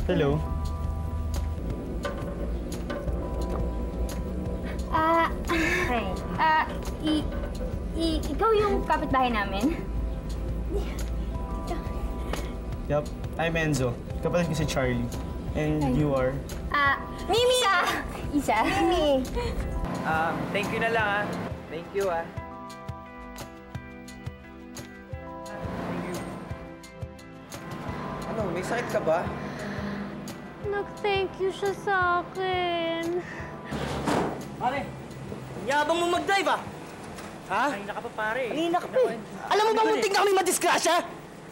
Hello. Hi. Ikaw yung kapitbahay namin? Yup, I'm Enzo. Kapatid ko si Charlie. And you are? Mimi! Isa. Mimi. Thank you na lang, ah. Thank you, ah. Thank you. Ano, may sakit ka ba? Nag-thank you siya sa akin. Pare, yabang mo mag-drive, ah! Ha? Kanina ka pa, pare. Kanina ka pa eh. Alam mo ba, muntik na kami madisgrasya?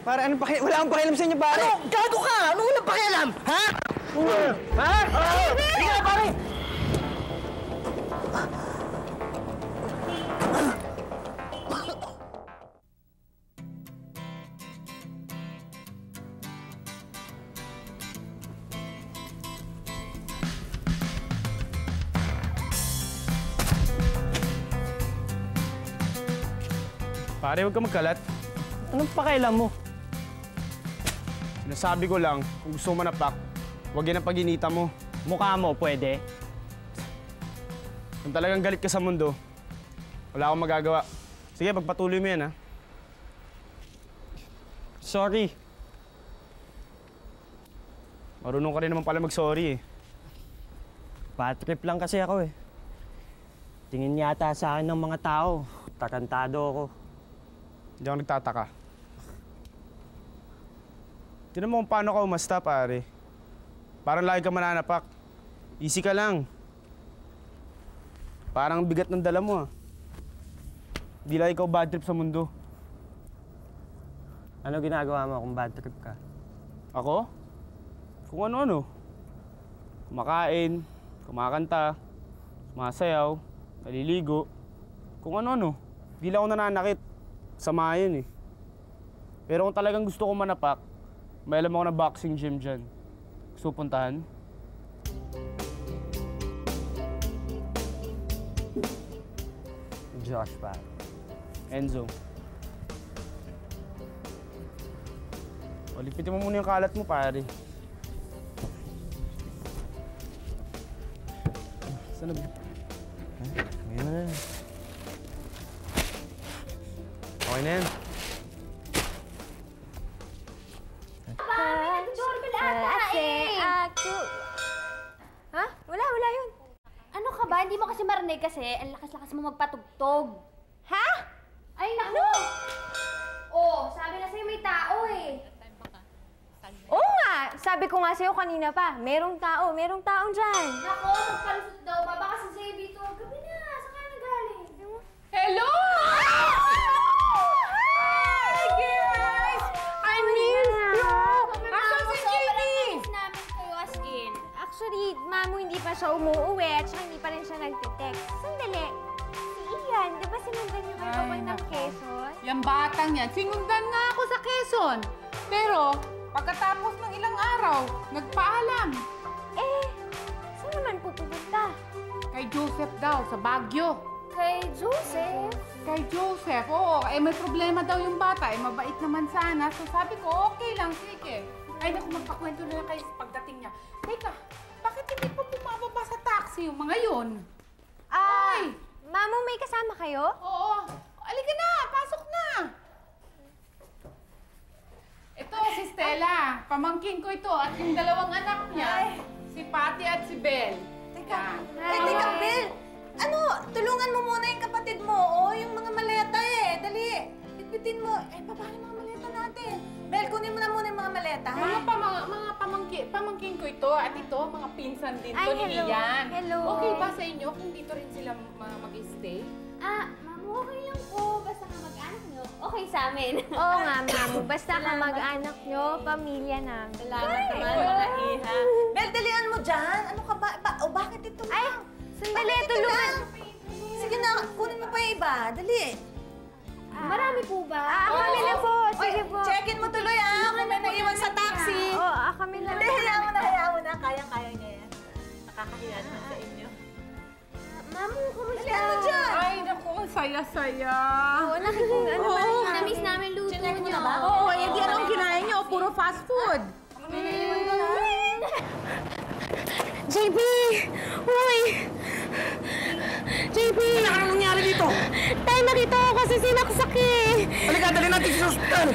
Pare, wala akong pakialam sa inyo, pare! Ano? Gago ka! Ano walang pakialam? Ha? Ha? Sige na, pare! Pare, huwag ka magkalat. Anong pakialam mo? Sinasabi ko lang, kung gusto mo manapak, huwag yan ang pag-inita mo. Mukha mo, pwede. Kung talagang galit ka sa mundo, wala akong magagawa. Sige, pagpatuloy mo yan, ha? Sorry. Marunong ka rin naman pala mag-sorry, eh. Bad trip lang kasi ako, eh. Tingin yata sa akin ng mga tao, tarantado ako. Hindi ako nagtataka. Tignan mo kung paano ka umasta, pare. Parang lagi ka mananapak. Easy ka lang. Parang bigat ng dala mo, ah. Di lang ikaw bad trip sa mundo. Ano ginagawa mo kung bad trip ka? Ako? Kung ano-ano. Kumakain, kumakanta, sumasayaw, naliligo. Kung ano-ano. Di lang ako nananakit. Sama yun, eh. Pero kung talagang gusto ko manapak, may alam ako na boxing gym dyan. Gusto puntahan? Josh, pa. Enzo. O, lipitin mo muna yung kalat mo, pare. Saan na ba? Ngayon na. Okay na yan. Nag-doorbell ata ako. Ha? Wala yun. Ano ka ba? Hindi mo kasi marinig kasi ang lakas-lakas mo magpatugtog. Ha? Ay, naku! Oh, sabi na sa'yo may tao eh. Oo nga! Sabi ko nga sa'yo kanina pa, merong taong dyan. Naku, magpalusot daw. Baba kasi sa'yo dito. Gabi na. Saan ka nagaling? Hello! Hi, guys! I miss you! Asan si Katie? Namin kayo as in. Actually, Mamu, hindi pa siya umuuwi at saka hindi pa rin siya nagtitext. Sandali. Si Ian, di ba sinundan niyo kayo papuntang Quezon? Yung batang yan, sinundan nga ako sa Quezon. Pero, pagkatapos ng ilang araw, nagpaalam. Eh, saan naman pupunta? Kay Joseph daw, sa Baguio. Kay Joseph? Kay Joseph, oo. Eh, may problema daw yung bata. Eh, mabait naman sana. So, sabi ko, okay lang, sige. Ay, naku, magpakwento na lang kayo sa pagdating niya. Teka, bakit hindi pa bumababa sa taxi yung mga yun? Ay! Mamu, may kasama kayo? Oo. Alika na, pasok na. Ito, si Stella. Pamangkin ko ito at yung dalawang anak niya. Si Patty at si Belle. Teka, teka, Bel. Ano, tulungan mo muna yung kapatid mo. O, yung mga maleta eh. Dali, bitbitin mo. Eh, paano yung mga maleta natin? Bel, kunin mo na muna yung mga maleta, ha? Mga pamangkin ko ito at ito, mga pinsan din to ni hello. Ian. Hello. Okay ba sa inyo kung dito rin sila mag-stay? Mamu, okay lang po. Basta kamag-anak nyo. Okay sa amin. Oo nga, Mamu. Basta kamag-anak nyo, pamilya namin. Salamat naman, mga iha. Bel, dalian mo dyan. Ano ka ba? O, bakit ito lang? Ay, sandali, Bakit ito tulungan. lang? Sige na, kunin mo pa yung iba. Dali. Marami po ba? Kami na po. Sige po. Check-in mo tuloy, ha? Kung may naiwan sa taxi. Oo, kami na. Hindi, hayaan mo na. Kayang-kaya niya yan. Nakakahiya naman sa inyo. Mamu, kumusta? Dalian mo dyan. Ay, naku, ang saya-saya. Oo, nakikita. Namiss namin luto nyo. mo na ba? Oo, hindi anong kinain niyo. Puro fast food. May naiwan ka na? JP! Uy! JP! Ano nangyari dito? Tay, nakita ko kasi sinaksak eh! Halika, dali natin sa hospital!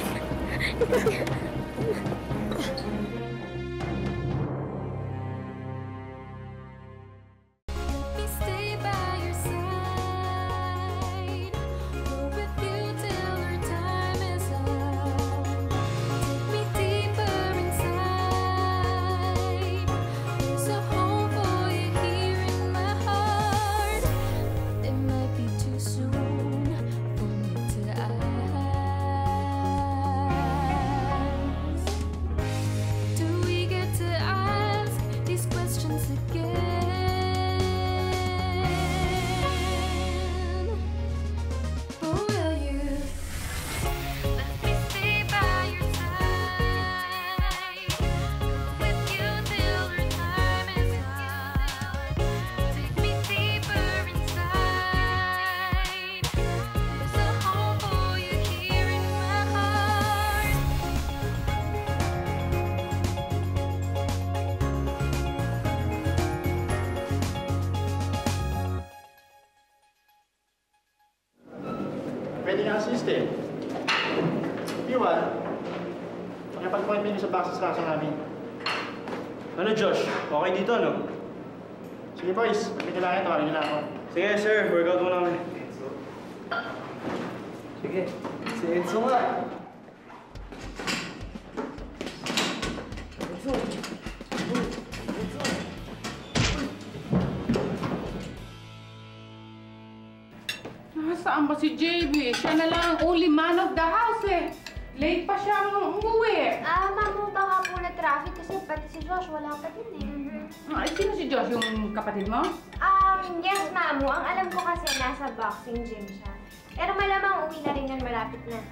Pwede nga assist eh. Iwan, pakipag-appointment sa box sa kaso namin. Ano, Josh? Okay dito, no? Sige boys, pag may kailangan, tawagin niyo na ako. Sige, sir. Workout muna kami. Sige, si Enzo nga. Saan ba si JB? Siya na lang ang only man of the house eh. Late pa siyang umuwi. Mamu, baka po na traffic kasi pati si Josh wala pa din Ay, sino si Josh? Yung kapatid mo? Yes, Mamu. Ang alam ko kasi nasa boxing gym siya. Pero malamang uwi na rin yan malapit na.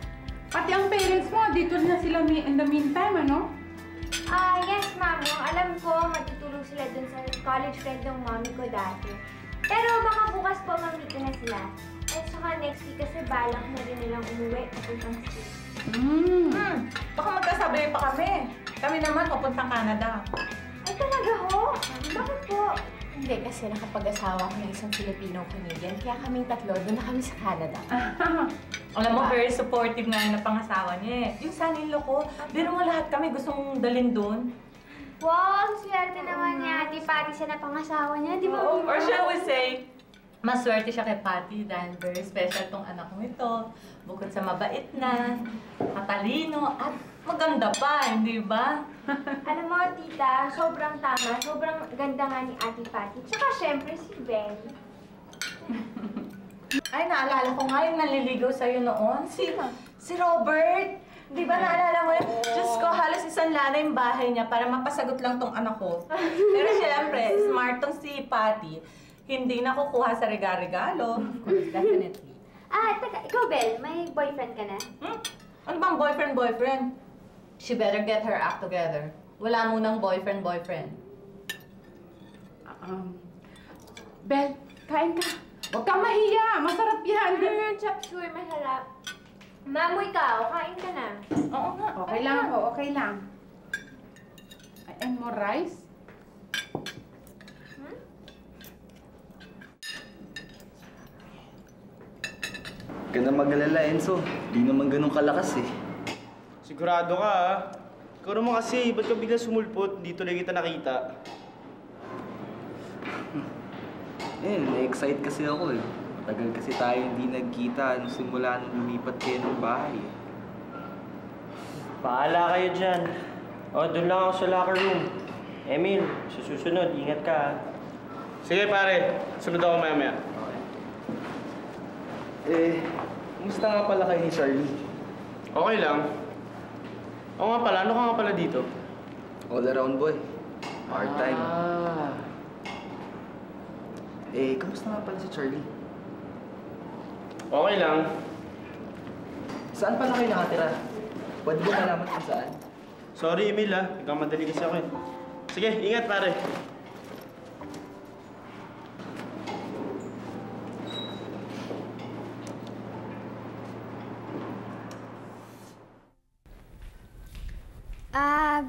Pati ang parents mo, dito na sila in the meantime, ano? Yes, Mamu. Ang alam ko, matutulog sila dun sa college friend ng mommy ko dati. Pero baka bukas po mamito na sila. At saka next week kasi balak na rin nilang umuwi papuntang school. Baka magkasabay pa kami. Kami naman papuntang Canada. Ay, talaga ho? Bakit po? Hindi, kasi nakapag-asawa ko ng isang Filipino-Canadian, kaya kaming tatlo, doon na kami sa Canada. Alam mo, very supportive nga yung pangasawa niya eh. Yung son-in-law ko, biro mo lahat kami gustong dalhin doon. Wow, ang swerte naman niya. Di pati siya na pangasawa niya, di ba? Or shall we say, maswerte siya kay Patty dahil very special tong anak mo ito. Bukod sa mabait na, matalino, at maganda pa, hindi ba? Alam mo, tita, sobrang tama. Sobrang ganda nga ni Ate Patty. Tsaka syempre si Ben. Ay, naalala ko nga yung naliligaw sa'yo noon. Si Robert. Di ba naalala mo yun? Diyos ko, halos isang lana yung bahay niya para mapasagot lang tong anak ko. Pero syempre, smart tong si Patty. Hindi nakukuha sa regalo. Of course, definitely. Teka, ikaw, Bel, may boyfriend ka na? Ano bang boyfriend? She better get her act together. Wala munang boyfriend. Bel, kain ka. Huwag kang mahiya. Masarap yan. Chop suey, masarap. Mamu, ikaw, kain ka na. Oo nga. Okay lang ako, okay lang. And more rice? Huwag ka na mag-alala, Enzo. Di naman ganun kalakas eh. Sigurado ka, ha? Ikaw naman kasi, ba't ka bigla sumulpot? Dito lang kita nakita. Na-excite kasi ako eh. Tagal kasi tayo hindi nagkita simula nung lumipat kayo ng bahay. Bahala kayo dyan. Doon lang ako sa locker room. Emil, sa susunod, ingat ka, ha? Sige, pare. Sunod ako maya-maya. Kumusta nga pala kayo ni Charlie? Okay lang. Oo nga pala, ano ka nga pala dito? All around boy. Part-time. Kumusta nga pala si Charlie? Okay lang. Saan pala kayo nakatira? Pwede ba malaman kung saan? Sorry, Emil, ha? Nagkamadali kasi ako, eh. Sige, ingat, pare.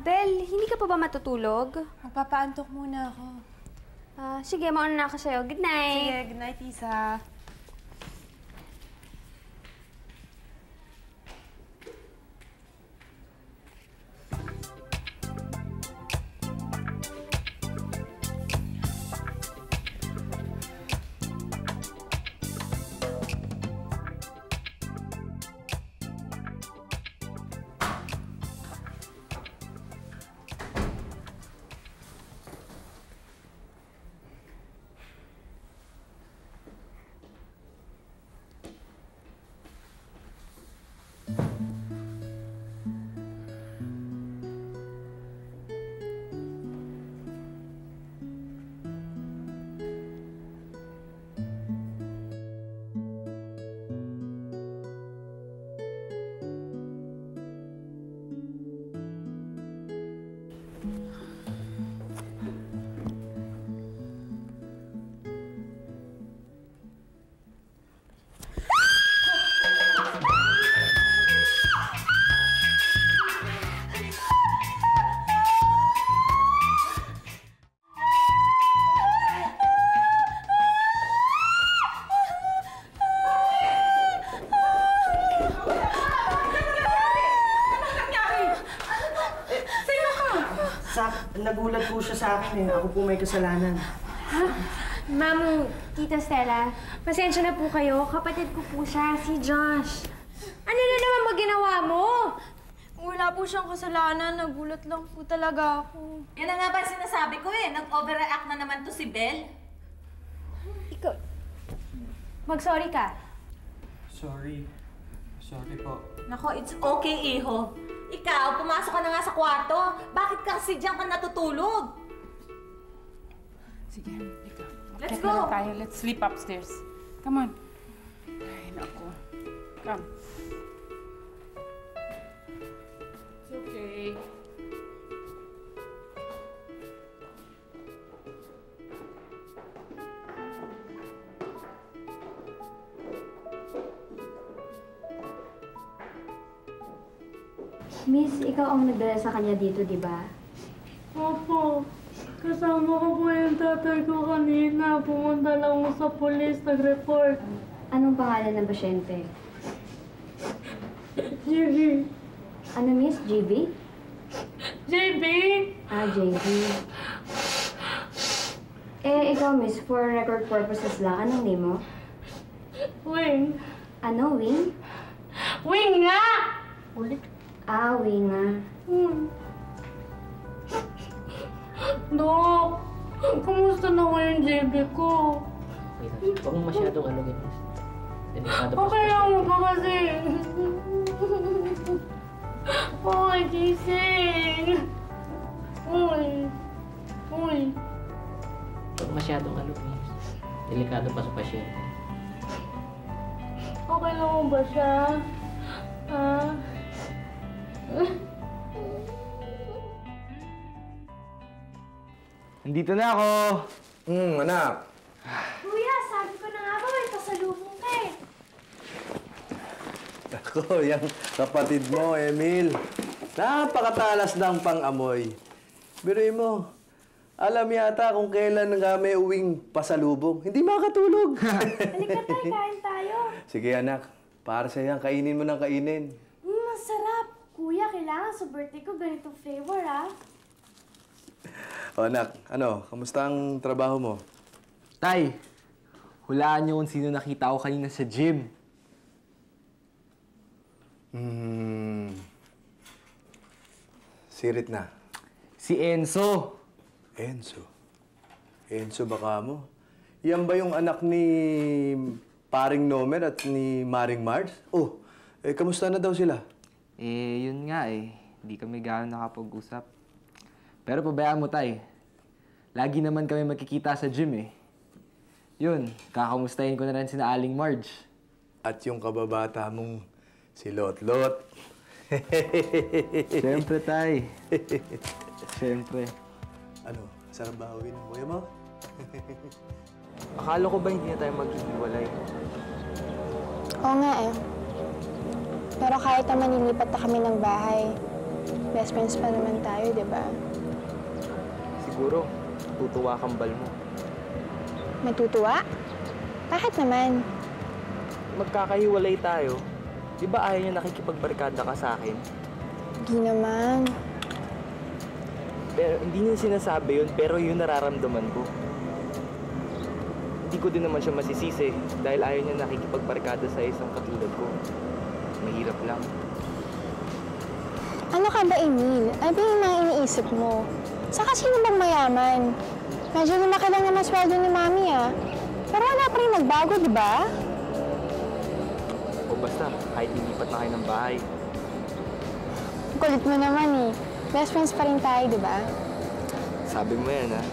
Bel, hindi ka pa ba matutulog? Magpapaantok muna ako. Sige, mauna na ako sa'yo. Good night. Sige, good night, Isa. Nagulat po siya sa akin eh. Ako po may kasalanan. Ha? Ma'am, Tita Stella, pasensya na po kayo. Kapatid ko po siya, si Josh. Ano na naman maginawa mo? Wala po siyang kasalanan. Nagulat lang po talaga ako. Yan na nga ba sinasabi ko eh. Nag-overreact na naman to si Belle. Ikaw, mag-sorry ka. Sorry. Sorry po. Nako, it's okay, Iho. Ikaw, pumasok ka na nga sa kwarto. Bakit kasi diyan ka natutulog? Sige, ikaw. Let's Check go. na tayo. Let's sleep upstairs. Come on. Ay, naku. Come. It's okay. Miss, ikaw ang nagdala sa kanya dito, di ba? Opo. Kasama ko po yung tatay ko kanina. Pumunta lang ako sa polis, nag-report. Anong pangalan ng pasyente? JB. Ano, Miss? GB? JB? JB. Ikaw, Miss, for record purposes lang, anong name mo? Wing. Ano, Wing? Wing nga! Wing nga. Dok, kumusta na ko yung JB ko? Huwag mo masyadong ano ganyan. Delikado pa. Okay lang mo pa kasi. Uy, gising. Uy. Huwag masyadong ano please. Delikado pa sa pasyente. Okay lang mo ba siya? Nandito na ako! Anak. Kuya, sabi ko na nga ba, may pasalubong ka eh. Ako, yung kapatid mo, Emil. Napakatalas ng pang-amoy. Biruin mo, alam yata kung kailan nga may uwing pasalubong. Hindi makatulog. Halika tayo, kain tayo. Sige anak, para sa yan, kainin mo ng kainin. Masarap. Kuya, kailangan sa birthday ko ganitong flavor, ah. O anak, kamusta ang trabaho mo? Tay, hulaan niyo kung sino nakita ko kanina sa gym. Sirit na. Si Enzo. Enzo baka mo? Yan ba yung anak ni Paring Nomer at ni Maring Mars? Kamusta na daw sila? Yun nga Hindi kami gaano nakapag-usap. Pero pabayaan mo, Tay. Lagi naman kami magkikita sa gym Yun, kakamustahin ko na rin sina Aling Marge. At yung kababata mong si Lot-Lot. Siyempre, Tay. Siyempre. Sarap ba hawin ng kuya mo? Akala ko ba hindi na tayo maghihiwalay? Oo nga Pero kahit naman nilipat na kami ng bahay, best friends pa naman tayo, di ba? Siguro, tutuwa kang bal mo. Matutuwa? Bakit naman? Magkakahiwalay tayo. Di ba ayaw niya nakikipagbarkada ka sa akin? Hindi naman. Pero hindi niya sinasabi yun, pero yun nararamdaman ko. Hindi ko din naman siya masisisi dahil ayaw niya nakikipagbarkada sa isang katulad ko. Mahirap lang. Ano ka ba, Emil? Ano ba yung mga iniisip mo? Saka sino bang mayaman? Medyo lumaki lang naman sweldo ni Mami, ah. Pero wala pa rin nagbago, di ba? O basta, kahit ilipat na kayo ng bahay. Kulit mo naman, eh. Best friends pa rin tayo, di ba? Sabi mo yan, ha?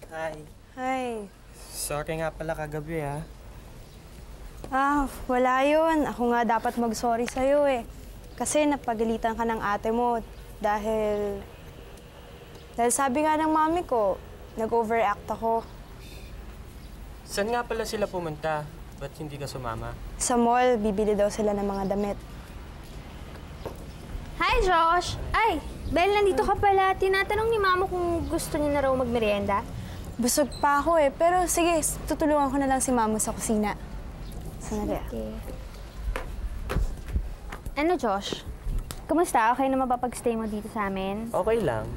Hi. Hi. Sorry nga pala kagabi, ha? Wala yun. Ako nga dapat mag-sorry sa'yo eh. Kasi napagalitan ka ng ate mo dahil sabi nga ng mami ko, nag-overact ako. Saan nga pala sila pumunta? Ba't hindi ka sumama? Sa mall, bibili daw sila ng mga damit. Hi, Josh! Ay, Bel, nandito ka pala. Tinatanong ni Mama kung gusto niya na raw magmerienda. Busog pa ako eh, pero sige, tutulungan ko na lang si Mama sa kusina. Sandali. Okay. Ano, Josh? Kumusta? Okay na mapapag-stay mo dito sa amin? Okay lang.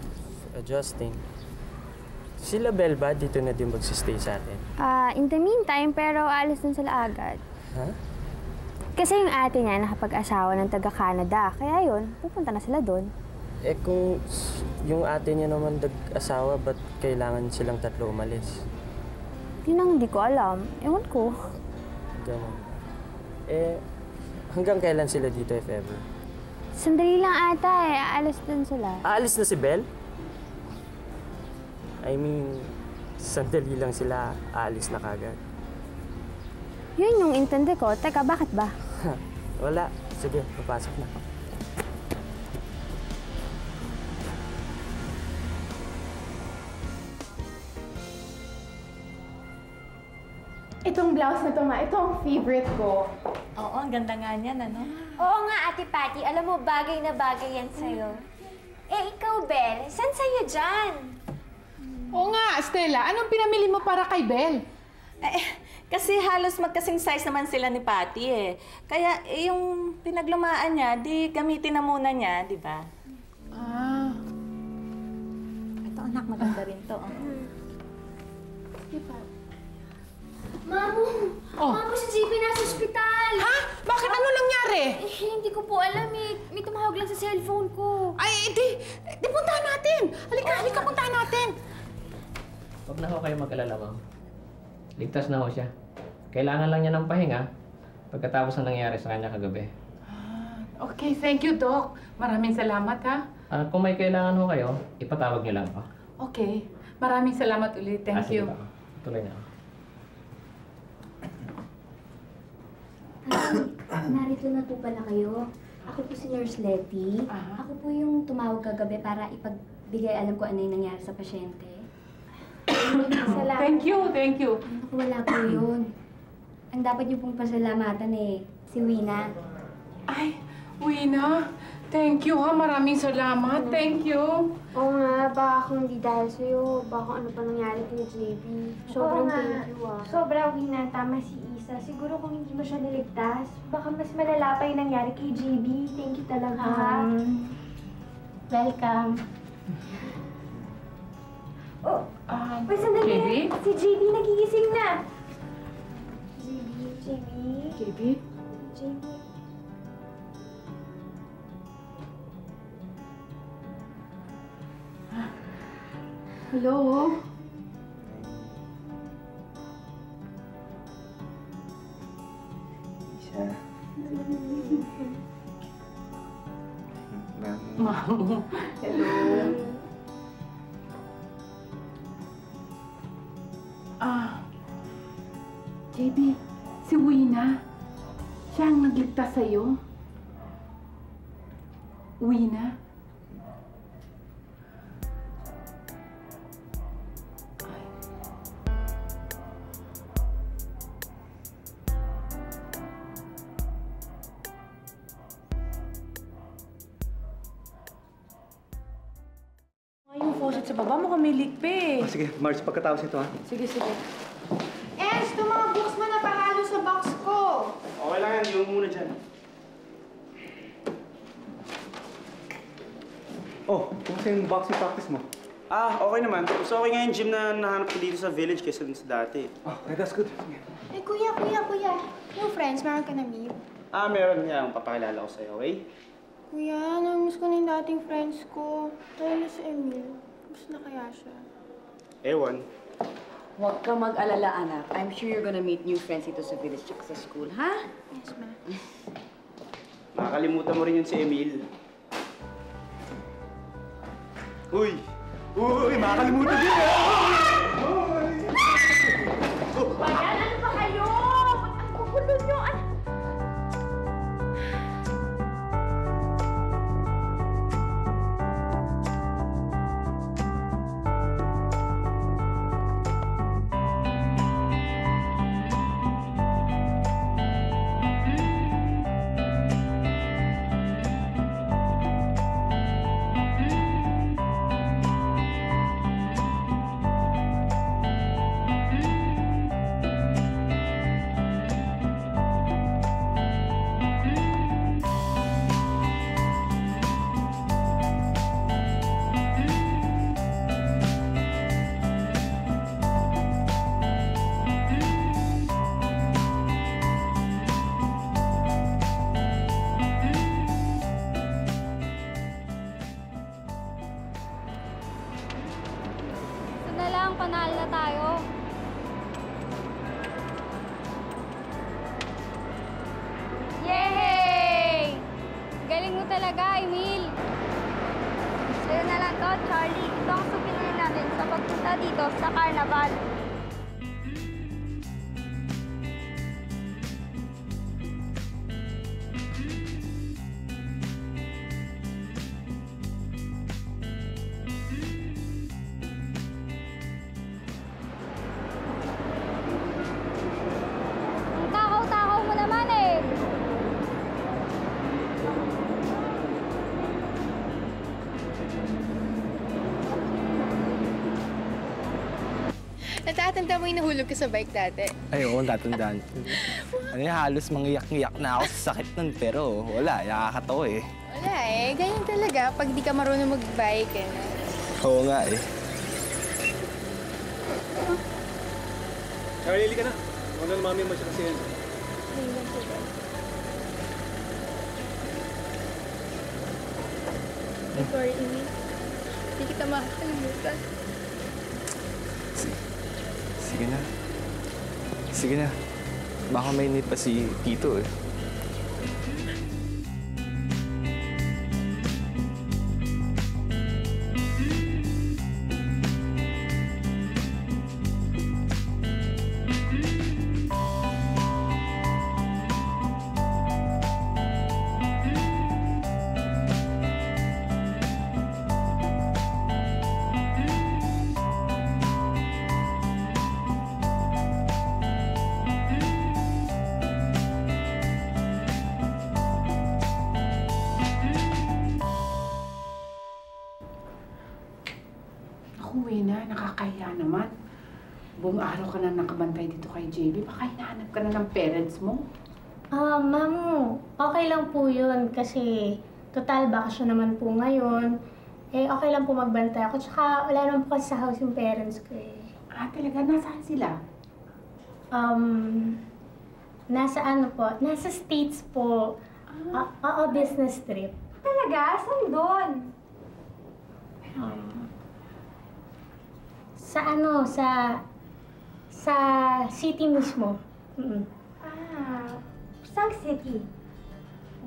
Adjusting. Sila Bel ba dito na din magsistay sa atin? In the meantime, pero alis din sila agad. Ha? Kasi yung ate niya nakapag-asawa ng taga-Canada. Kaya yun, pupunta na sila doon. Eh kung yung ate niya naman nag-asawa, ba't kailangan silang tatlo umalis? Yun ang hindi ko alam. Ewan ko. Ganun. Eh, hanggang kailan sila dito if ever? Sandali lang ata eh. Aalis din sila. Aalis na si Bel? I mean, sandali lang sila, aalis na kagad. Yun yung intindi ko. Teka, bakit ba? Wala. Sige, papasok na. Itong blouse na to nga, ito ang favorite ko. Oo, ang ganda nga niyan, ano? Oo nga, Ate Patty. Alam mo, bagay na bagay yan sa'yo. Eh, ikaw, Bel, saan sa'yo dyan? Oo nga, Stella. Anong pinamili mo para kay Bel? Kasi halos magkasing size naman sila ni Patty eh. Kaya yung pinaglumaan niya, di gamitin na muna niya, di ba? Ito anak, maganda rin to. Mamu! Mamu, si JP nasa ospital! Ha? Bakit? Ano nangyari? Hindi ko po alam eh. May tumawag lang sa cellphone ko. Ay, di puntahan natin! Halika, puntahan natin! Huwag na ho kayo mag-alala, ma'am. Ligtas na ho siya. Kailangan lang niya ng pahinga pagkatapos ng nangyari sa kanya kagabi. Okay, thank you, Doc. Maraming salamat, ha? Kung may kailangan ho kayo, ipatawag niyo lang ako. Okay. Maraming salamat ulit. Thank you. Sige, tuloy na ako. Narito na po pala kayo. Ako po si Nurse Letty. Ako po yung tumawag kagabi para ipagbigay alam ko ano yung nangyari sa pasyente. Salamat. Thank you. Ako, wala po yun. Ang dapat niyo pong pasalamatan eh, si Wina. Ay, Wina. Thank you, ha. Maraming salamat. Thank you. Oo nga, baka kung hindi dahil sa'yo, baka ano pa nangyari kay JB. Sobrang thank you, ah. Sobrang Wina, tama si Isa. Siguro kung hindi mo siya niligtas, baka mas malala pa yung nangyari kay JB. Thank you talaga, ha? Welcome. Oh, wait, sandali. JB? Si JB nagigising na. JB? Hello? Isa. Mamo. Hello? JB, si Wina. Siya ang nagligtas sa'yo? Uwi na? Yung faucet sa baba, mukhang may leak pa eh. Sige, Mars, pagkatapos nito ha. Sige, sige. Ito mga books mo na pahalo sa box ko. Okay lang yan, yung muna dyan. Oh, kumusta yung boxing practice mo? Okay naman. Mas okay nga yung gym na nahanap ko dito sa village kaysa dun sa dati. Okay, that's good. Eh, kuya. Yung friends, meron ka na meet? Meron nga. Ang papakilala ko sa'yo, okay? Kuya, namiss ko na yung dating friends ko. Tayo na si Emil. Gusto na kaya siya? Ewan. Huwag kang mag-alala, anak. I'm sure you're gonna meet new friends dito sa village at sa school, ha? Yes, ma. Makakalimutan mo rin yun si Emil. Uy! Uy! Makakalimutan din eh! Bayan, ano ba kayo? Ang kukulo nyo. Panalo na tayo. Yay! Galing mo talaga, Emil. Sa'yo na lang to, Charlie. Ito ang souvenir natin sa pagpunta dito sa Carnival. Natatanda mo yung nahulog ka sa bike dati? Ay, oo, tatandaan. Halos mangiyak-ngiyak na ako sa sakit nun, pero wala, nakakatawa eh. Wala eh, ganyan talaga pag di ka marunong mag-bike eh. Oo nga eh. Charlie, hili ka na. Huwag na mami mo siya kasi yan. Sorry, Emil. Hindi kita makakalimutan. Sige na. Sige na. Baka may need pa si Tito eh. Uwi na, nakakahiya naman. Buong araw ka na nakabantay dito kay JB. Baka hinahanap ka na ng parents mo. Ma'am, okay lang po yun kasi total bakasyon naman po ngayon. Eh, okay lang po magbantay ako. Tsaka wala naman po kasi sa house yung parents ko eh. Talaga? Nasaan sila? Nasa ano po? Nasa States po. Business trip. Talaga? Saan doon? Sa city mismo. Sang City?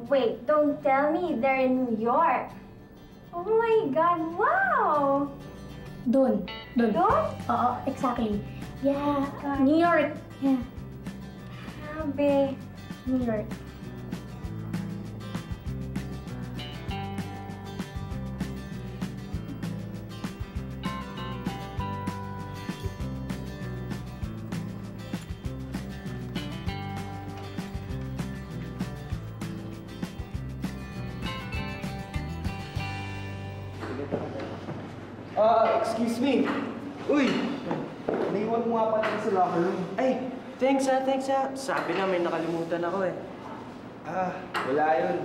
Wait, don't tell me they're in New York. Oh my God, wow! Doon. Doon? Oo, exactly. Yeah, New York. Yeah. Grabe. New York. Excuse me. Uy! Naiwan mo nga pala sa locker room. Ay, thanks ha. Sabi na may nakalimutan ako eh. Wala yun.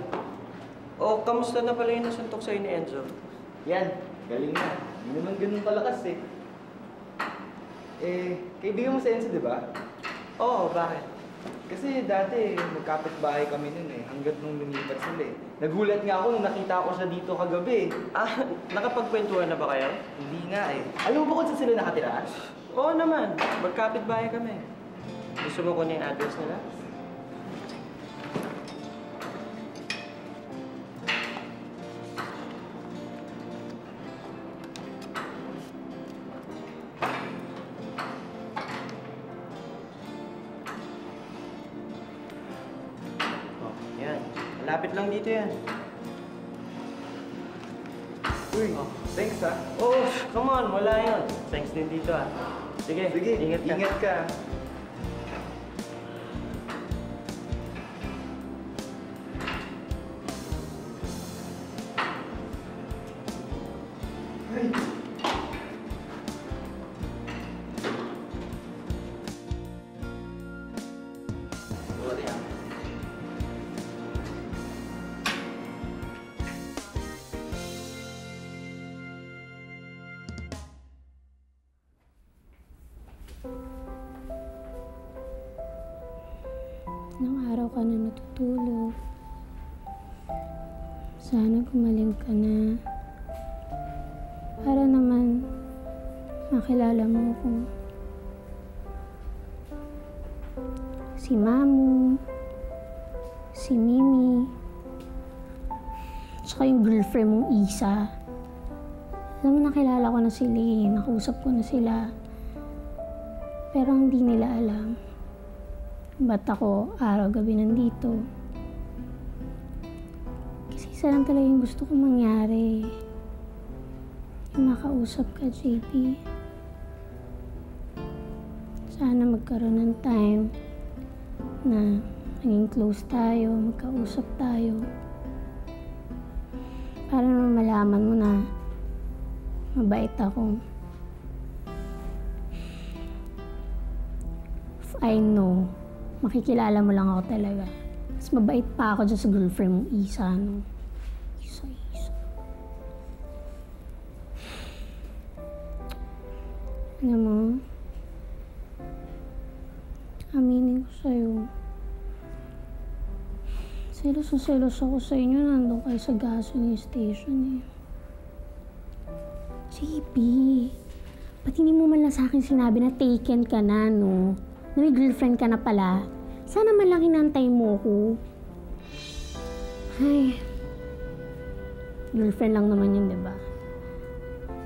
Oh, kamusta na pala yung nasuntok sa'yo ni Enzo? Yan, galing na. Hindi naman ganun kalakas eh. Kaibigan mo si Enzo, di ba? Oo, bakit? Kasi dati, magkapit-bahay kami nun eh, hanggat nung lumipat sila eh. Nagulat nga ako nung nakita ko siya dito kagabi. Nakapagkwentuhan na ba kayo? Hindi nga eh. Alam mo ba kung saan sila nakatira? Oo naman, magkapit-bahay kami. Gusto mo ko na yung address nila? Malapit lang dito yan. Uy, thanks ha. Oh, come on, wala yun. Thanks din dito ah. Sige, ingat ka. Ingat ka. Ilang araw ka na natutulog. Sana gumaling ka na. Para naman makilala mo ko. Si Mamu, si Mimi, tsaka yung girlfriend mong Isa. Alam mo, nakilala ko na sila eh. Nakausap ko na sila. Pero hindi nila alam. Ba't ako araw-gabi nandito? Kasi isa lang talaga yung gusto kong mangyari. Yung makausap ka, JP. Sana magkaroon ng time na maging close tayo, magkausap tayo. Para naman malaman mo na mabait ako. I know, makikilala mo lang ako talaga. Mas mabait pa ako dyan sa girlfriend mong Isa, no? Isa. Alam mo, aminin ko sa'yo. Selos ako sa inyo, nandun kayo sa gasoline station eh. JP, ba't hindi mo man lang sa akin sinabi na taken ka na, no? Na may girlfriend ka na pala. Sana man lang hinantay mo ko. Ay, girlfriend lang naman yun, diba?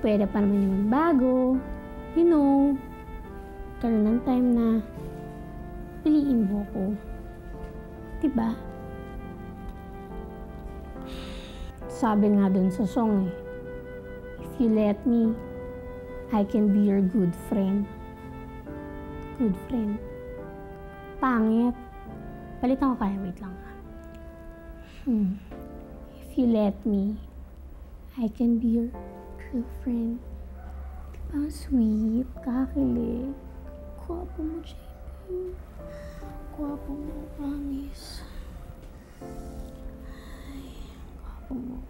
Pwede pa naman yung magbago. You know, karoon ng time na piliin mo ko. Diba? Sabi nga dun sa song eh, if you let me, I can be your good friend. Good friend. Pangit. Palitan ko kaya. Wait lang ha. If you let me, I can be your girlfriend. Diba sweet? Kakilig. Gwapo mo, JP. Gwapo mo, promise. Ay, gwapo mo.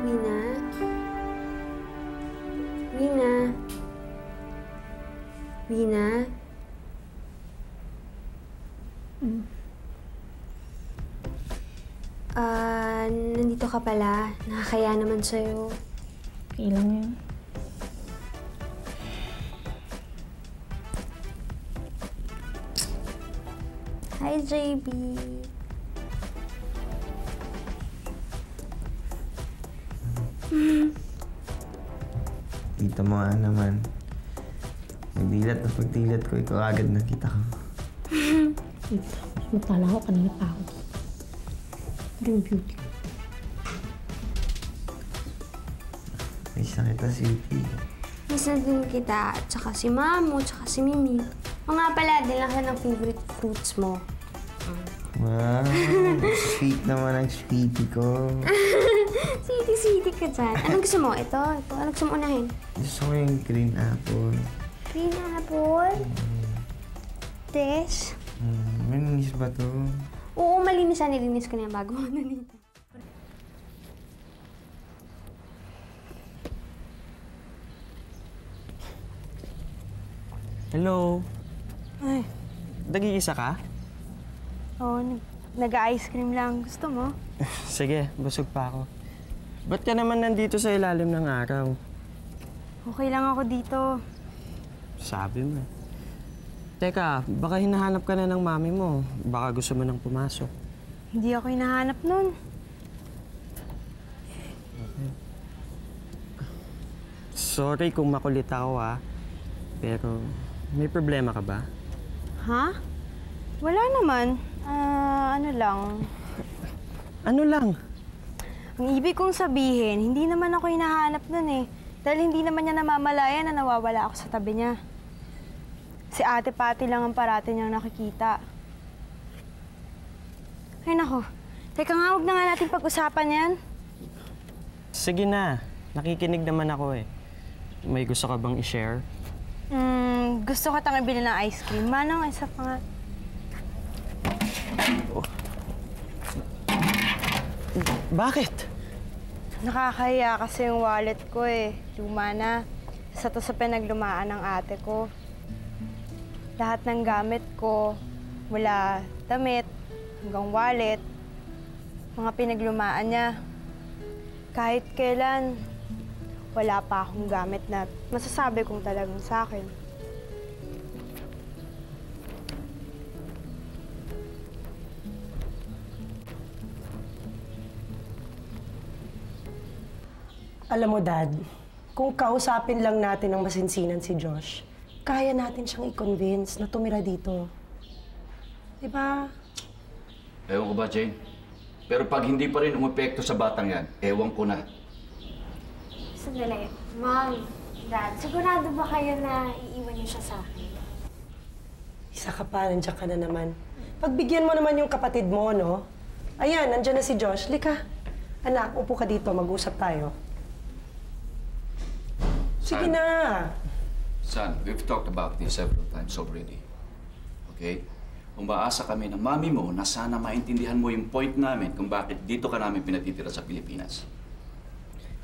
Wina? Wina? Wina? Nandito ka pala. Nakakaya naman sa'yo. Okay lang yun. Hi, JB. Kita mo nga naman. Nagdilat na pagdilat ko, ikaw agad nakita ko. Sumutala ako, kanina pa ako. Yung beauty. Miss na kita, sweetie. Miss na din kita, at saka si Mamo, at saka si Mimi. O nga pala, din lang ng favorite fruits mo. Wow, sweet naman ang sweetie ko. Sweetie ka dyan. Anong gusto mo? Ito. Anong gusto mo unahin? Gusto ko yung green apple. Green apple? Des? Malinis ba to? Oo, malinis na. Nilinis ko na yung bago mo dito. Hello. Ay, Nag-iisa ka? oo. Nag-ice cream lang. Gusto mo? Sige, busog pa ako. Ba't ka naman nandito sa ilalim ng araw? Okay lang ako dito. Sabi mo. Teka, baka hinahanap ka na ng mami mo. Baka gusto mo nang pumasok. Hindi ako hinahanap nun. Sorry kung makulit ako pero may problema ka ba? Ha? Wala naman. Ano lang. Ano lang? Ang ibig kong sabihin, hindi naman ako hinahanap nun eh. Dahil hindi naman niya namamalaya na nawawala ako sa tabi niya. Si Ate Pati lang ang parati niyang nakikita. Ay nako, teka nga, huwag na nga natin pag-usapan yan. Sige na. Nakikinig naman ako eh. May gusto ka bang i-share? Gusto ka tang ibili ng ice cream. Manong, isa pa nga. Bakit? Nakakahiya kasi yung wallet ko eh. Luma na. Isa to sa pinaglumaan ng ate ko. Lahat ng gamit ko, mula damit hanggang wallet, mga pinaglumaan niya. Kahit kailan, wala pa akong gamit na masasabi kong talagang sa akin. Alam mo, Dad, kung kausapin lang natin ng masinsinan si Josh, kaya natin siyang i-convince na tumira dito. Diba? Ewan ko ba, Jane? Pero pag hindi pa rin umepekto sa batang yan, ewan ko na. Sandali. Mom, Dad, sigurado ba kayo na iiwan niyo siya sa akin? Isa ka pa, nandiyan ka na naman. Pagbigyan mo naman yung kapatid mo, no? Ayan, nandiyan na si Josh. Lika. Anak, upo ka dito. Mag-usap tayo. Sige Son. na. Son, we've talked about this several times already. Okay? Umaasa kami ng mami mo na sana maintindihan mo yung point namin kung bakit dito ka namin pinatitira sa Pilipinas.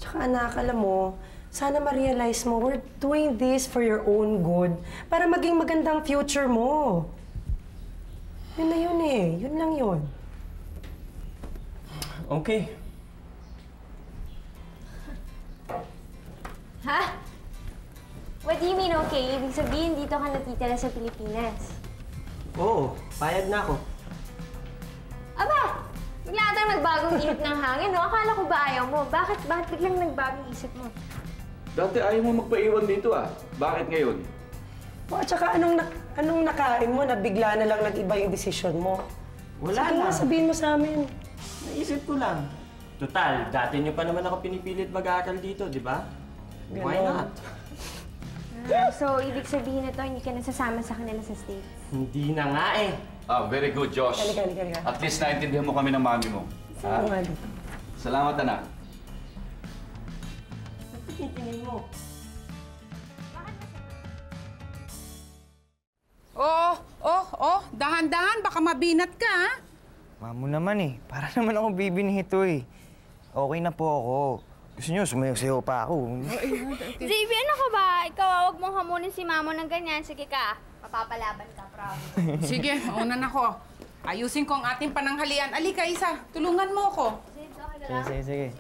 Tsaka anak, alam mo, sana ma-realize mo, we're doing this for your own good. Para maging magandang future mo. Yun na yun eh. Yun lang yun. Okay. Ha? What do you mean, okay? Ibig sabihin, dito ka natitira sa Pilipinas. Oo, payag na ako. Aba! Bigla atang nagbagong ihip ng hangin, no? Akala ko ba ayaw mo? Bakit biglang nagbagong isip mo? Dati ayaw mo magpaiwan dito Bakit ngayon? O, at saka anong nakain mo na bigla na lang nag-iba yung desisyon mo? Wala Sige lang. na, sabihin mo sa amin. Naisip ko lang. Total, dati niyo pa naman ako pinipilit mag-aaral dito, di ba? Why not? So, ibig sabihin na to, hindi ka nasasama sa kanila sa States? Hindi na nga eh. Very good, Josh. Halika. At least naintindihan mo kami ng mami mo. Salamat, anak. Tingin mo. Dahan-dahan, baka mabinat ka, ha? Mamo naman eh. Para naman ako bibinhito eh. Okay na po ako. Gusto niyo, sumayaw-sayaw pa ako. JB, ano ka ba? Ikaw, huwag mong hamunin si Mamo ng ganyan. Sige ka, mapapalaban ka, promise. Sige, maunan ako. Ayusin ko ang ating pananghalian. Alika, Isa, tulungan mo ako. Sige.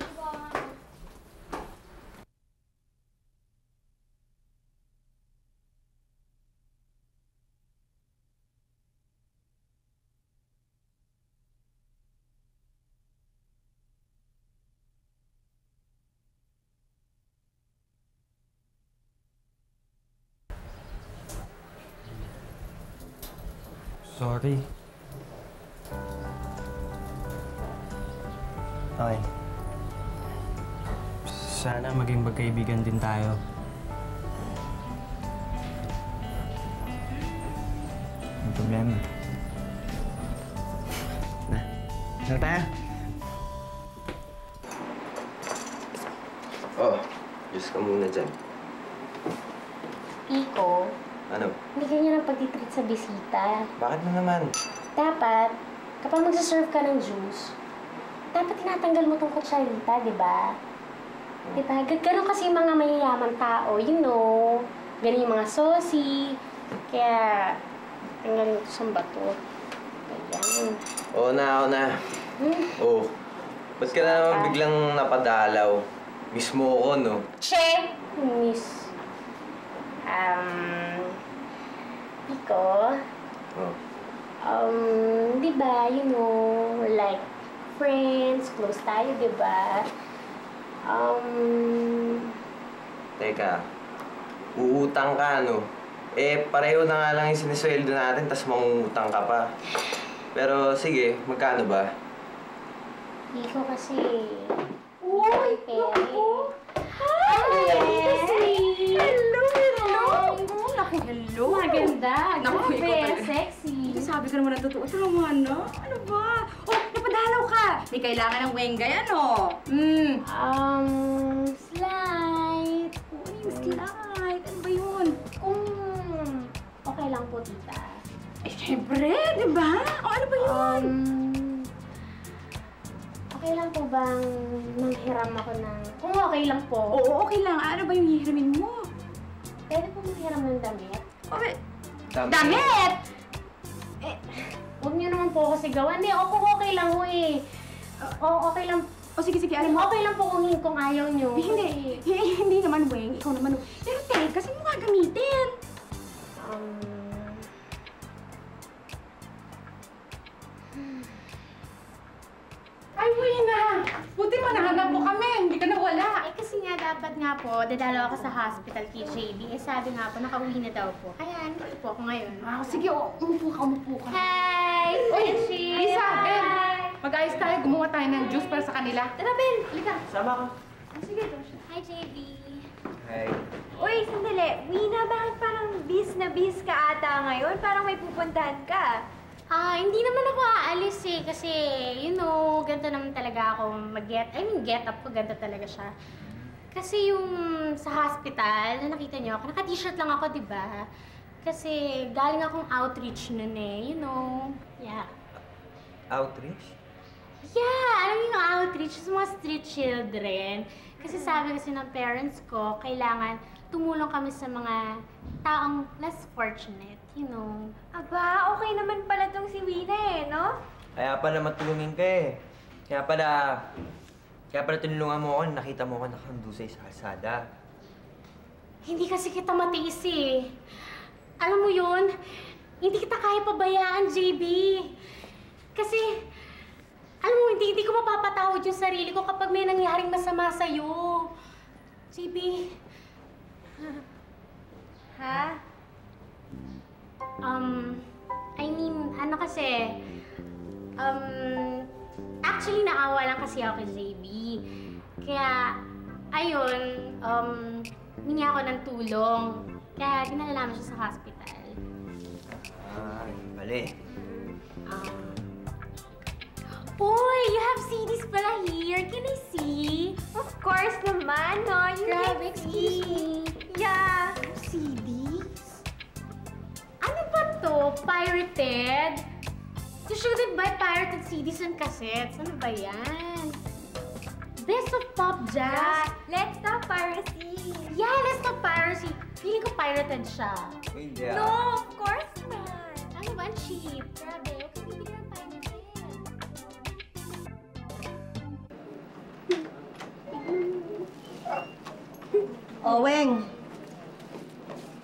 Sorry. Okay. Sana maging magkaibigan din tayo. May problema. Na tayo? Oh, Diyos ka muna dyan. Iko, Ano? hindi ganyan ang pagtitreat sa bisita. Bakit mo naman? Dapat, kapag magsaserve ka ng juice, dapat tinatanggal mo tong kutsarita, di ba? Di ba? Ganun kasi yung mga mayayaman tao, you know. Ganun yung mga saucy. Kaya, tanggalin mo ito sa bato. Ayan. Oo na. Oo. Ba't ka na naman biglang napadalaw? Miss mo ako, no? Che! Miss. Iko, di ba, you know, like, friends, close tayo, di ba? Teka, uutang ka, no? Eh, pareho na nga lang yung sinisweldo natin, tas mangungutang ka pa. Pero sige, magkano ba? Iko kasi... Uy! Naku! Hi! Hello! Hello! Maganda! Naku, ikaw talaga. Sexy! Sabi ko naman ang totoo. Tulong mo, ano? Ano ba? Oh, napadalaw ka! May kailangan ng wenggay, ano? Slide. Ano yung slide? Ano ba yun? Kung okay lang po, tita. Eh, syempre, di ba? O, ano ba yun? Okay lang po bang manghiram ako ng... Kung okay lang po. Oo, okay lang. Ano ba yung hihiramin mo? Pwede po manghiram ng damit? Okay. Damit? Eh, huwag niyo naman po ako sigawan. Hindi, okay lang ho eh. Okay lang. O sige, alam mo. Okay lang po kung ayaw niyo. Hindi naman, Weng. Ikaw naman. Pero Tek, kasi mo gagamitin. Ay, Wina! Buti mo nahanap mo kami. Hindi ka nawala. Eh, kasi nga dapat nga po, dadalaw ako sa hospital kay JB. Eh, sabi nga po, nakauwi na daw po. Kaya, nandito po ako ngayon. Sige, umupo ka. Hi! Friendship! Lisa, Ben! Mag-ayos tayo. Gumawa tayo ng juice para sa kanila. Tara, Ben! Halika. Sama ka. Sige, hi, JB. Hi. Uy, sandali. Wina, bakit parang bis na bis ka ata ngayon? Parang may pupuntahan ka. Hindi naman ako aalis eh. Kasi, you know, ganito naman talaga ako get up ko, ganito talaga siya. Kasi yung sa hospital, na nakita niyo ako, naka-t-shirt lang ako, di ba? Kasi galing akong outreach nun eh, you know. Yeah. Outreach? Yeah, alam niyo yung outreach sa mga street children. Kasi sabi kasi ng parents ko, kailangan tumulong kami sa mga taong less fortunate, you know. Aba, okay naman pala tong si Wina eh, no? Kaya pala matulungin ka eh. Kaya pala tinulungan mo ako, nakita mo ako nakandusay sa kalsada. Hindi kasi kita matiis eh. Alam mo yun, hindi kita kaya pabayaan, JB. Kasi, alam mo, hindi ko mapapatawad yung sarili ko kapag may nangyaring masama sa'yo. JB. Ha? I mean, ano kasi, actually naawa lang kasi ako kay JB. Kaya, ayun, humingi ako ng tulong. Kaya dinala namin siya sa hospital. Mali. Boy, you have CDs pala here. Can I see? Of course naman, no? Grabe, excuse me. Yeah. CDs? Ano ba to? Pirated? You shouldn't buy pirated CDs and cassettes. Ano ba yan? Best of stop, Jazz. Let's stop piracy. Yeah, let's stop piracy. Feeling ko pirated siya. Hindi No, of course not. Ano ba? Cheap. Grabe, huwag kang bibili ng pirated. Oweng,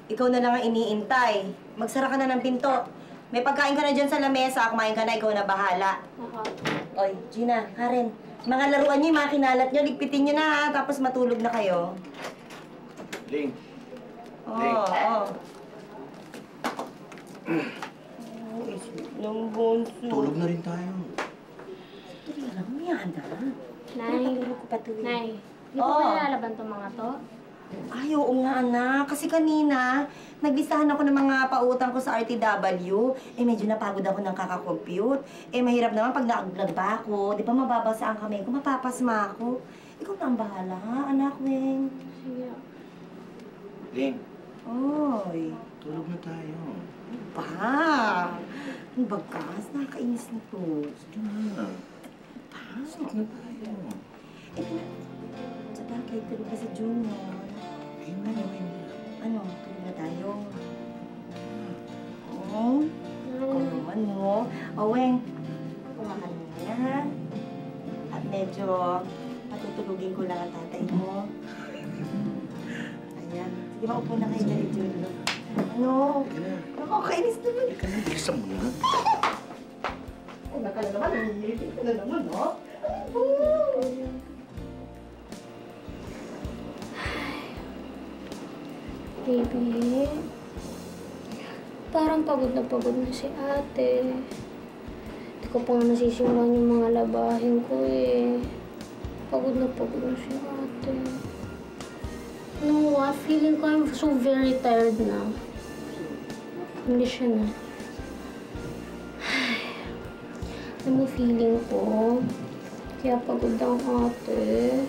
ikaw na lang ang iniintay. Magsara ka na ng pinto. May pagkain ka na dyan sa lamesa, kumain ka na, ikaw na bahala. Oy, Gina, Karen, mga laruan niyo, yung mga kinalat niyo, ligpitin niyo na ha, tapos matulog na kayo. Ling. Oo. Nang bonso. Tulog na rin tayo. Tuloy lang mo yan, ha? Nay, Nay, di ba ba nalalaban tong mga to? Ay, oo nga, anak. Kasi kanina, naglistahan ako ng mga pautang ko sa RTW. Medyo napagod ako ng kakakompute. Mahirap naman pag nag-vlog pa ako. Di ba mababasa ang kamay ko, mapapasma ako. Ikaw na ang bahala, ha, anak, Weng. Sige. Ling. Oy. Tulog na tayo. Ano ba? Ang bagas, nakakainis na to. Sige na. Tulog na tayo. Sa bagay, tulog ka sa Junior. Ano? Tulog na tayo. Oo. Ikaw naman, no? Oweng, kumakan mo na, ha? At medyo patutulugin ko lang ang tatay mo. Ayan. Sige, maupo na kayo dyan, Junior. Ano? Nakakainis naman. Ika na, bilisan mo na. Una ka na naman, nangyayari ka na naman, no? Baby, parang pagod na si ate. Hindi ko pa nga nasisimulan yung mga labahin ko eh. Pagod na si ate. No, feeling ko I'm so very tired na. Hindi siya na. Alam mo, feeling ko, kaya pagod ang ate.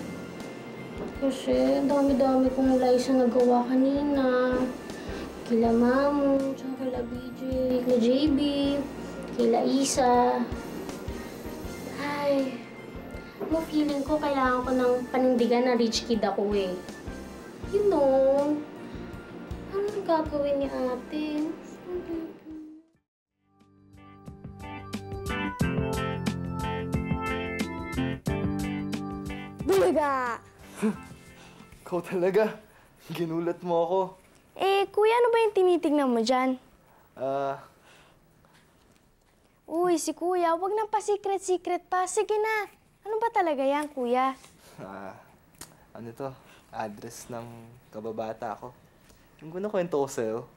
Kasi dami-dami kong Liza nagawa kanina. Kila Mamu, tsaka kila BJ, kila JB, kila Isa. Ay, mo feeling ko kailangan ko ng panindigan na rich kid ako eh. You know, anong gagawin ni ate? Bulaga! Ikaw talaga. Ginulat mo ako. Kuya, ano ba yung tinitignan mo dyan? Uy, si Kuya, wag nang pa-secret-secret pa. Sige na. Ano ba talaga yan, Kuya? Ano to? Address ng kababata ko. Yung kwento ko sa'yo.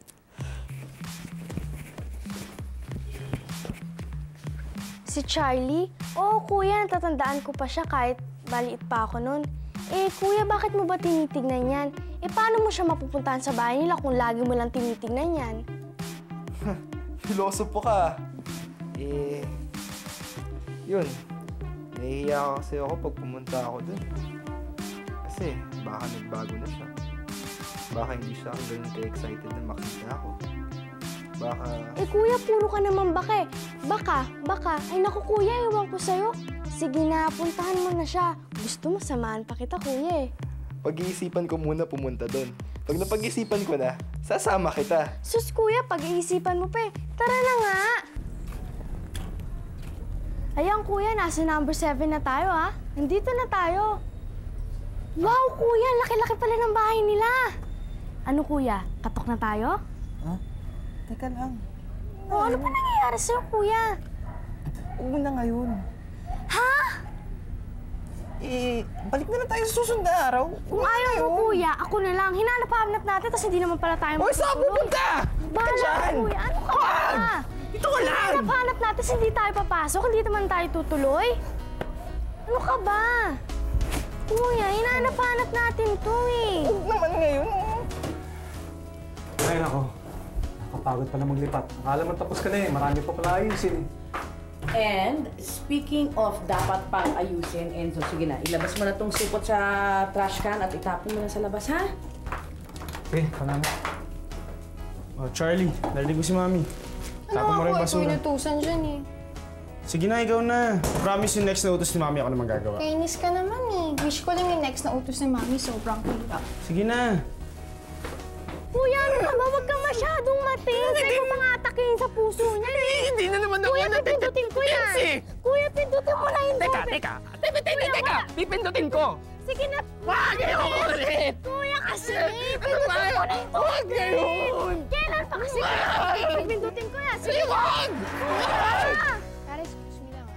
Si Charlie? Oo, Kuya, natatandaan ko pa siya kahit maliit pa ako nun. Kuya, bakit mo ba tinitignan yan? Paano mo siya mapupuntahan sa bahay nila kung lagi mo lang tinitignan yan? Filosopo ka. Yun. Nahihiya kasi ako pag pumunta ako dun. Kasi baka nagbago na siya. Baka hindi siya ganun ka-excited na makita ako. Baka... Kuya, puro ka naman baka eh. Baka. Ay naku, Kuya, ewan ko sa'yo. Sige na, puntahan mo na siya. Gusto mo, samahan pa kita, Kuya eh. Pag-iisipan ko muna pumunta doon. Pag napag-isipan ko na, sasama kita. Sus, Kuya, pag-iisipan mo pa eh. Tara na nga! Ayan, Kuya, nasa number 7 na tayo, ha? Nandito na tayo. Wow, Kuya, laki-laki pala ng bahay nila. Ano, Kuya? Katok na tayo? Ha? Teka lang. Ano pa nangyayari sa'yo, Kuya? Huwag na ngayon. Ha? Balik na lang tayo sa susunod na araw. Kung ayaw mo, Kuya, ako na lang. Hinanap-hanap natin, tapos hindi naman pala tayo Oy, saan pupunta? Bahala, Kuya. Ano ka ba? Dito ka lang! Hinanap-hanap natin, tapos hindi tayo papasok. Hindi naman tayo tutuloy. Ano ka ba? Kuya, hinanap-hanap natin to eh. Huwag naman ngayon. Ay, nako. Nakapagod pala maglipat. Akala mo tapos ka na eh. Marami pa pala ayusin. And speaking of dapat pang ayusin, Enzo, sige na, ilabas mo na tong supot sa trash can at itapon mo na sa labas, ha? Panama. Charlie, narinig ko si Mami. Tapon mo rin basura. Inutusan dyan eh. Sige na, ikaw na. Promise yung next na utos ni Mami ako naman gagawa. Kainis ka naman eh. Wish ko lang yung next na utos ni Mami sobrang hirap. Sige na. Kuya, ano ka ba? Huwag kang masyadong matis. Ay, ko pang atakin sa puso niya. Hindi na naman ako Kuya, pipindutin ko yan. Kuya, pindutin mo na yung Teka! Kuya, Pipindutin ko! Sige na. Wag ngayon ulit! Kuya kasi, Ano pindutin ba? mo na yung Wag ngayon! Kailan pa kasi? Pindutin ko yan. Sige, wag! Kuya! Pare, excuse me lang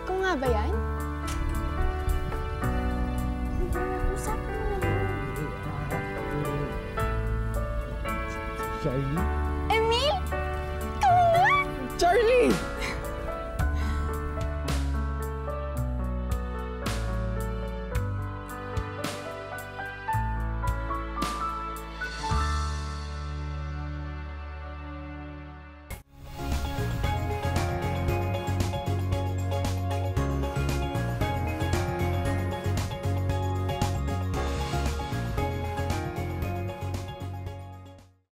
Ikaw nga ba yan? Usapin mo na yun. Charlie? Emil? Ikaw nga? Charlie!